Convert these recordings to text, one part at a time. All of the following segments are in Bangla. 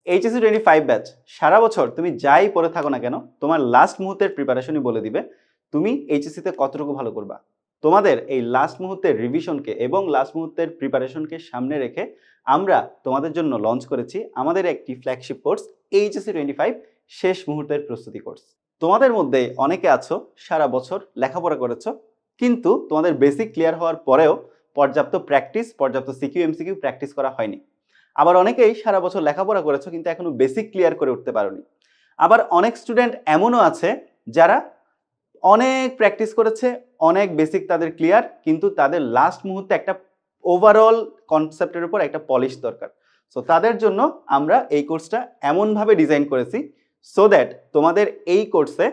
এইচএসসি 25 ব্যাচ সারা বছর তুমি যাই পড়ে থাকো না কেন, তোমার লাস্ট মুহূর্তের প্রিপারেশনই বলে দিবে তুমি এইচএসসিতে কতটুকু ভালো করবা। তোমাদের এই লাস্ট মুহূর্তের রিভিশনকে এবং লাস্ট মুহূর্তের প্রিপারেশনকে সামনে রেখে আমরা তোমাদের জন্য লঞ্চ করেছি আমাদের একটি ফ্ল্যাগশিপ কোর্স এইচএসসি 25 শেষ মুহূর্তের প্রস্তুতি কোর্স। তোমাদের মধ্যে অনেকে আছো সারা বছর লেখাপড়া করেছো, কিন্তু তোমাদের বেসিক ক্লিয়ার হওয়ার পরেও পর্যাপ্ত প্র্যাকটিস, পর্যাপ্ত সিকিউ এমসিকিউ প্র্যাকটিস করা হয়নি। আবার অনেকেই সারা বছর লেখাপড়া করেছো কিন্তু এখনো বেসিক ক্লিয়ার করে উঠতে পারোনি। আবার অনেক স্টুডেন্ট এমনও আছে যারা অনেক প্র্যাকটিস করেছে, অনেক বেসিক তাদের ক্লিয়ার, কিন্তু তাদের লাস্ট মুহূর্তে একটা ওভারঅল কনসেপ্টের উপর একটা পলিশ দরকার। সো তাদের জন্য আমরা এই কোর্সটা এমনভাবে ডিজাইন করেছি সো দ্যাট তোমাদের এই কোর্সে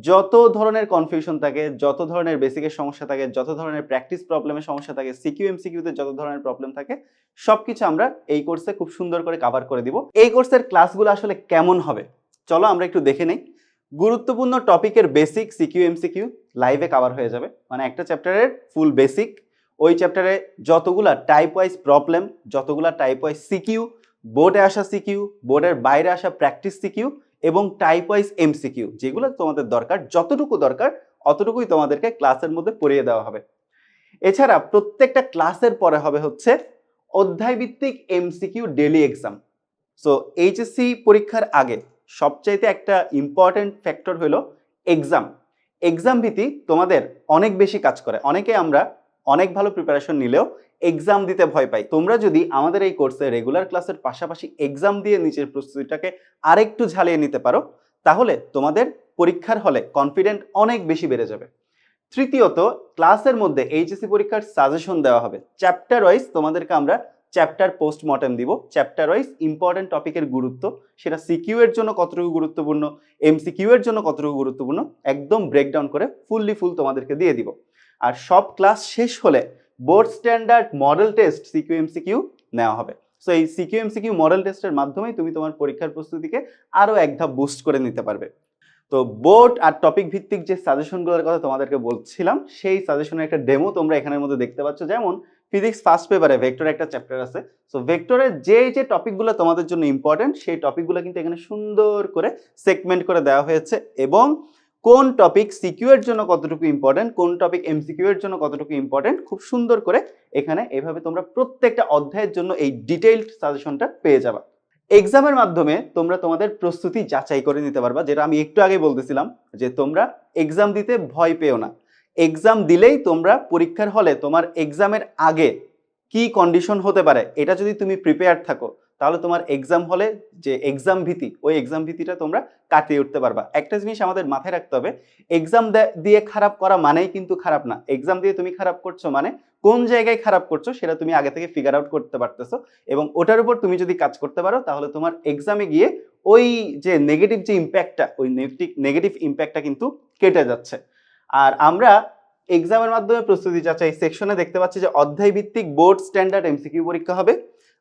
যত ধরনের কনফিউশন থাকে, যত ধরনের বেসিকের সমস্যা থাকে, যত ধরনের প্র্যাকটিস প্রবলেমের সমস্যা থাকে, সিকিউ এমসিকিউতে যত ধরনের প্রবলেম থাকে, সবকিছু আমরা এই কোর্সে খুব সুন্দর করে কভার করে দিব। এই কোর্সের ক্লাসগুলো আসলে কেমন হবে চলো আমরা একটু দেখে নেই। গুরুত্বপূর্ণ টপিকের বেসিক সিকিউ এমসিকিউ লাইভে কভার হয়ে যাবে, মানে একটা চ্যাপ্টারের ফুল বেসিক, ওই চ্যাপ্টারে যতগুলা টাইপ ওয়াইজ প্রবলেম, যতগুলা টাইপ ওয়াইজ সিকিউ, বোর্ডে আসা সিকিউ, বোর্ডের বাইরে আসা প্র্যাকটিস সিকিউ এবং টাইপ ওয়াইজ এমসিকিউ, যেগুলো তোমাদের দরকার, যতটুকু দরকার অতটুকুই তোমাদেরকে ক্লাসের মধ্যে পড়িয়ে দেওয়া হবে। এছাড়া প্রত্যেকটা ক্লাসের পরে হবে হচ্ছে অধ্যায় ভিত্তিক MCQ daily exam. So HSC পরীক্ষার আগে সবচাইতে একটা ইম্পর্টেন্ট ফ্যাক্টর হলো এক্সাম। এক্সাম ভীতি তোমাদের অনেক বেশি কাজ করে। অনেকে আমরা অনেক ভালো প্রিপারেশন নিলেও এক্সাম দিতে ভয় পাই। তোমরা যদি আমাদের এই কোর্সে রেগুলার ক্লাসের পাশাপাশি এক্সাম দিয়ে নিচের প্রস্তুতিটাকে আরেকটু ঝালিয়ে নিতে পারো, তাহলে তোমাদের পরীক্ষার হলে কনফিডেন্ট অনেক বেশি বেড়ে যাবে। তৃতীয়ত, ক্লাসের মধ্যে এইচএসসি পরীক্ষার সাজেশন দেওয়া হবে। চ্যাপ্টার ওয়াইজ তোমাদেরকে আমরা চ্যাপ্টার পোস্টমর্টেম দিব। চ্যাপ্টার ওয়াইজ ইম্পর্টেন্ট টপিকের গুরুত্ব, সেটা সিকিউ এর জন্য কতটুকু গুরুত্বপূর্ণ, এমসিকিউ এর জন্য কতটুকু গুরুত্বপূর্ণ, একদম ব্রেকডাউন করে ফুল তোমাদেরকে দিয়ে দিব। আর সব ক্লাস শেষ হলে board standard model test CQ MCQ নেওয়া হবে। সো এই সিকিউ এমসিকিউ মডেল টেস্টের মাধ্যমেই তুমি তোমার পরীক্ষার প্রস্তুতিকে আরো এক ধাপ বুস্ট করে নিতে পারবে। তো বোর্ড আর টপিক ভিত্তিক যে সাজেশনগুলোর কথা তোমাদেরকে বলছিলাম, সেই সাজেশনের একটা ডেমো তোমরা এখানের মধ্যে দেখতে পাচ্ছ। যেমন ফিজিক্স ফার্স্ট পেপারে ভেক্টর একটা চ্যাপ্টার আছে। সো ভেক্টরের যে টপিকগুলো তোমাদের জন্য ইম্পর্টেন্ট, সেই টপিকগুলো কিন্তু এখানে সুন্দর করে সেগমেন্ট করে দেওয়া হয়েছে, এবং কোন টপিক সিকিউ এর জন্য কতটুকু ইম্পর্টেন্ট, কোন টপিক এমসিকিউ এর জন্য কতটুকু ইম্পর্টেন্ট, খুব সুন্দর করে এখানে এভাবে তোমরা প্রত্যেকটা অধ্যায়ের জন্য এই ডিটেইলড সাজেশনটা পেয়ে যাবা। এক্সামের মাধ্যমে তোমরা তোমাদের প্রস্তুতি যাচাই করে নিতে পারবা, যেটা আমি একটু আগে বলতেছিলাম যে তোমরা এক্সাম দিতে ভয় পেও না। এক্সাম দিলেই তোমরা পরীক্ষার হলে তোমার এক্সামের আগে কি কন্ডিশন হতে পারে এটা যদি তুমি প্রিপেয়ার থাকো, তাহলে তোমার এক্সাম হলে যে এক্সাম ভীতি, ওই এক্সাম ভীতিটা তোমরা কাটিয়ে উঠতে পারবা। একটা জিনিস আমাদের মাথায় রাখতে হবে, এক্সাম দিয়ে খারাপ করা মানেই কিন্তু খারাপ না। এক্সাম দিয়ে তুমি খারাপ করছো মানে কোন জায়গায় খারাপ করছো সেটা তুমি আগে থেকে ফিগার আউট করতে পারতেছো, এবং ওটার উপর তুমি যদি কাজ করতে পারো তাহলে তোমার এক্সামে গিয়ে ওই যে নেগেটিভ যে ইম্প্যাক্টটা, ওই নেগেটিভ ইম্প্যাক্টটা কিন্তু কেটে যাচ্ছে। আর আমরা এক্সামের মাধ্যমে প্রস্তুতি যাচাই সেকশনে দেখতে পাচ্ছি যে অধ্যায় ভিত্তিক বোর্ড স্ট্যান্ডার্ড এমসিকিউ পরীক্ষা হবে,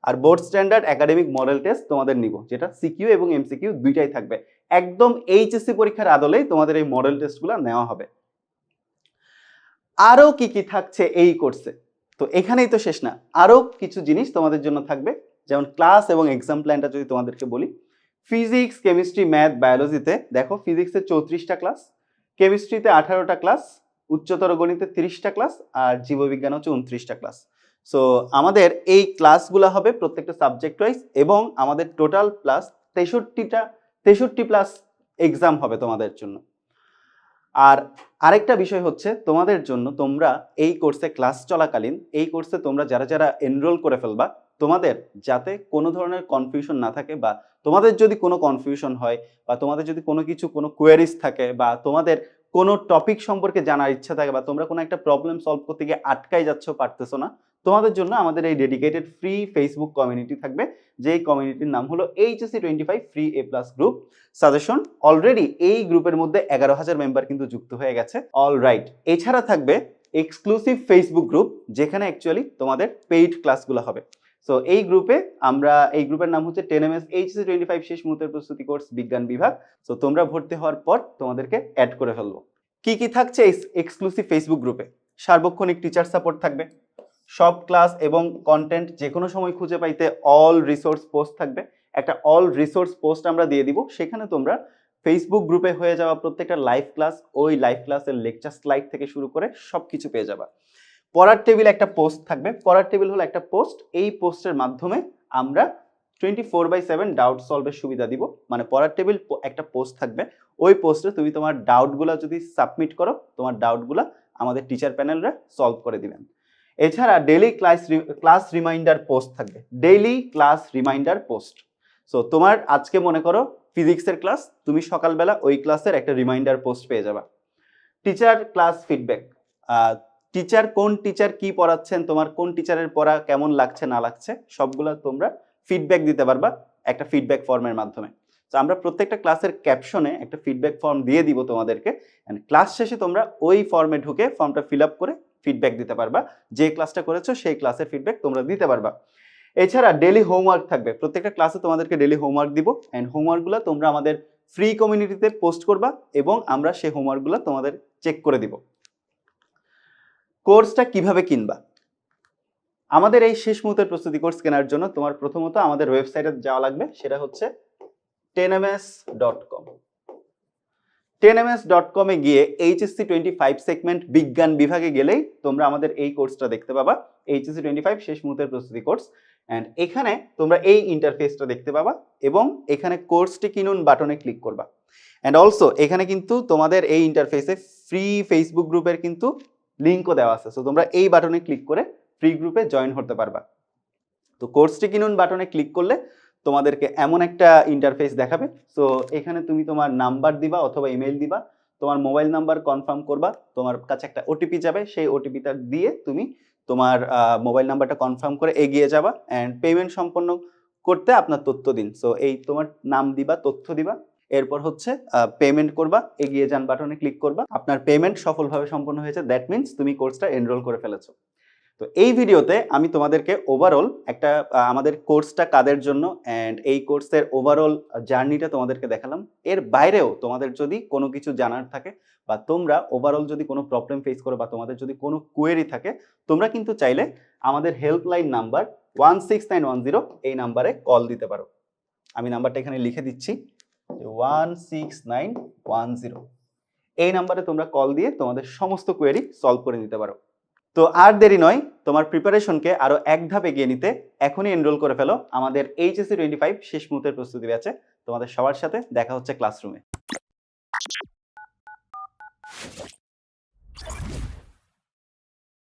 আর board standard academic model test তোমাদের নিব, যেটা সিকিউ এবং এমসিকিউ দুইটাই থাকবে। একদম এইচএসসি পরীক্ষার আদলেই তোমাদের এই মডেল টেস্টগুলো নেওয়া হবে। আরো কি কি থাকছে এই কোর্সে, তো এখানেই তো শেষ না, আরো কিছু জিনিস তোমাদের জন্য থাকবে। যেমন ক্লাস এবং এক্সাম প্ল্যানটা যদি তোমাদেরকে বলি, ফিজিক্স, কেমিস্ট্রি, ম্যাথ, বায়োলজিতে দেখো ফিজিক্সে 34টা ক্লাস, কেমিস্ট্রিতে 18টা ক্লাস, উচ্চতর গণিতে 30টা ক্লাস, আর জীববিজ্ঞান হচ্ছে 29টা ক্লাস। সো আমাদের এই ক্লাসগুলো হবে প্রত্যেকটা সাবজেক্ট ওয়াইজ, এবং আমাদের টোটাল প্লাস 63 প্লাস এক্সাম হবে তোমাদের জন্য। আর আরেকটা বিষয় হচ্ছে তোমাদের জন্য, তোমরা এই কোর্সে ক্লাস চলাকালীন এই কোর্সে তোমরা যারা যারা এনরোল করে ফেলবা, তোমাদের যাতে কোনো ধরনের কনফিউশন না থাকে, বা তোমাদের যদি কোনো কনফিউশন হয়, বা তোমাদের যদি কোনো কোয়েরিজ থাকে, বা তোমাদের কোনো টপিক সম্পর্কে জানার ইচ্ছা থাকে, বা তোমরা কোনো একটা প্রবলেম সলভ করতে গিয়ে আটকাই যাচ্ছ, পারতেছো না, তোমাদের জন্য আমাদের এই ডেডিকেটেড ফ্রি ফেসবুক কমিউনিটি থাকবে, যেই কমিউনিটির নাম হলো এইচএসসি 25 ফ্রি এ প্লাস গ্রুপ সাজেশন। অলরেডি এই গ্রুপের মধ্যে 11,000 মেম্বার কিন্তু যুক্ত হয়ে গেছে। অলরাইট, এছাড়া থাকবে এক্সক্লুসিভ ফেসবুক গ্রুপ, যেখানে অ্যাকচুয়ালি তোমাদের পেইড ক্লাসগুলো হবে। সো এই গ্রুপের নাম হচ্ছে 10MS এইচএসসি 25 শেষ মুহূর্তের প্রস্তুতি কোর্স বিজ্ঞান বিভাগ। সো তোমরা ভর্তি হওয়ার পর তোমাদেরকে অ্যাড করে ফেলবো। কি কি থাকছে এই এক্সক্লুসিভ ফেসবুক গ্রুপে? সার্বক্ষণিক টিচার সাপোর্ট থাকবে, সব ক্লাস এবং কন্টেন্ট যে কোনো সময় খুঁজে পাইতে অল রিসোর্স পোস্ট থাকবে, একটা অল রিসোর্স পোস্ট আমরা দিয়ে দিব, সেখানে তোমরা ফেসবুক গ্রুপে হয়ে যাওয়া প্রত্যেকটা লাইভ ক্লাস, ওই লাইভ ক্লাসের লেকচার স্লাইড থেকে শুরু করে সবকিছু পেয়ে যাবা। পড়ার টেবিল একটা পোস্ট থাকবে, পড়ার টেবিল হলো একটা পোস্ট, এই পোস্টের মাধ্যমে আমরা 24/7 ডাউট সলভের সুবিধা দিব। মানে পড়ার টেবিল একটা পোস্ট থাকবে, ওই পোস্টে তুমি তোমার ডাউটগুলা যদি সাবমিট করো, তোমার ডাউটগুলা আমাদের টিচার প্যানেলরা সলভ করে দিবেন। এছাড়া ডেইলি ক্লাস রিমাইন্ডার পোস্ট থাকবে, daily class reminder post. So তোমার আজকে মনে করো ফিজিক্সের ক্লাস, তুমি সকালবেলা ওই ক্লাসের একটা রিমাইন্ডার পোস্ট পেয়ে যাবা। টিচার ক্লাস ফিডব্যাক, টিচার কোন টিচার কি পড়াচ্ছেন, তোমার কোন টিচারের পড়া কেমন লাগছে না লাগছে, সবগুলা তোমরা ফিডব্যাক দিতে পারবা একটা ফিডব্যাক ফর্মের মাধ্যমে। তো আমরা প্রত্যেকটা ক্লাসের ক্যাপশনে একটা ফিডব্যাক ফর্ম দিয়ে দিব তোমাদেরকে, ক্লাস শেষে তোমরা ওই ফর্মে ঢুকে ফর্মটা ফিল আপ করে ফিডব্যাক দিতে পারবা, যে ক্লাসটা করেছো সেই ক্লাসের ফিডব্যাক তোমরা দিতে পারবা। এছাড়া ডেইলি হোমওয়ার্ক থাকবে, প্রত্যেকটা ক্লাসে তোমাদেরকে ডেইলি হোমওয়ার্ক দিব, অ্যান্ড হোমওয়ার্কগুলো তোমরা আমাদের ফ্রি কমিউনিটিতে পোস্ট করবা এবং আমরা সেই হোমওয়ার্কগুলো তোমাদের চেক করে দিব। কোর্সটা কিভাবে কিনবা? আমাদের এই শেষ মুহূর্তের প্রস্তুতি কোর্স কেনার জন্য তোমার প্রথমত আমাদের ওয়েবসাইটে যাওয়া লাগবে, সেটা হচ্ছে 10ms.com। 10ms.com এ গিয়ে এইচএসসি 25 সেগমেন্ট বিজ্ঞান বিভাগে গেলেই তোমরা আমাদের এই কোর্সটা দেখতে পাবা, এইচএসসি 25 শেষ মুহূর্তের প্রস্তুতি কোর্স। অ্যান্ড এখানে তোমরা এই ইন্টারফেসটা দেখতে পাবা এবং এখানে কোর্সটি কিনুন বাটনে ক্লিক করবা। অ্যান্ড অলসো এখানে কিন্তু তোমাদের এই ইন্টারফেসে ফ্রি ফেসবুক গ্রুপের কিন্তু লিঙ্কও দেওয়া আছে, সো তোমরা এই বাটনে ক্লিক করে ফ্রি গ্রুপে জয়েন হতে পারবা। তো কোর্সটি কিনুন বাটনে ক্লিক করলে তোমাদেরকে এমন একটা ইন্টারফেস দেখাবে। সো এখানে তুমি তোমার নাম্বার দিবা অথবা ইমেল দিবা, তোমার মোবাইল নাম্বার কনফার্ম করবা, তোমার কাছে একটা ওটিপি যাবে, সেই ওটিপিটা দিয়ে তুমি তোমার মোবাইল নাম্বারটা কনফার্ম করে এগিয়ে যাবা। অ্যান্ড পেমেন্ট সম্পন্ন করতে আপনার তথ্য দিন, সো এই তোমার নাম দিবা, তথ্য দিবা, এরপর হচ্ছে পেমেন্ট করবা, এগিয়ে যান বাটনে ক্লিক করবা, আপনার পেমেন্ট সফলভাবে সম্পন্ন হয়েছে, দ্যাট মিনস তুমি কোর্সটা এনরোল করে ফেলেছো। তো এই ভিডিওতে আমি তোমাদেরকে ওভারঅল একটা আমাদের কোর্সটা কাদের জন্য অ্যান্ড এই কোর্সের ওভারঅল জার্নিটা তোমাদেরকে দেখালাম। এর বাইরেও তোমাদের যদি কোনো কিছু জানার থাকে বা তোমরা ওভারঅল যদি কোনো প্রবলেম ফেস করো বা তোমাদের যদি কোনো কোয়েরি থাকে, তোমরা কিন্তু চাইলে আমাদের হেল্পলাইন নাম্বার 16910 এই নাম্বারে কল দিতে পারো। আমি নাম্বারটা এখানে লিখে দিচ্ছি, 16910। এই নাম্বারে তোমরা কল দিয়ে তোমাদের সমস্ত কোয়েরি সলভ করে নিতে পারো। তো আর দেরি নয়, তোমার প্রিপারেশনকে আরো এক ধাপ এগিয়ে নিতে এখনই এনরোল করে ফেলো আমাদের এইচএসসি 25 শেষ মুহূর্তের প্রস্তুতি ব্যাচে। তোমাদের সবার সাথে দেখা হচ্ছে ক্লাসরুমে।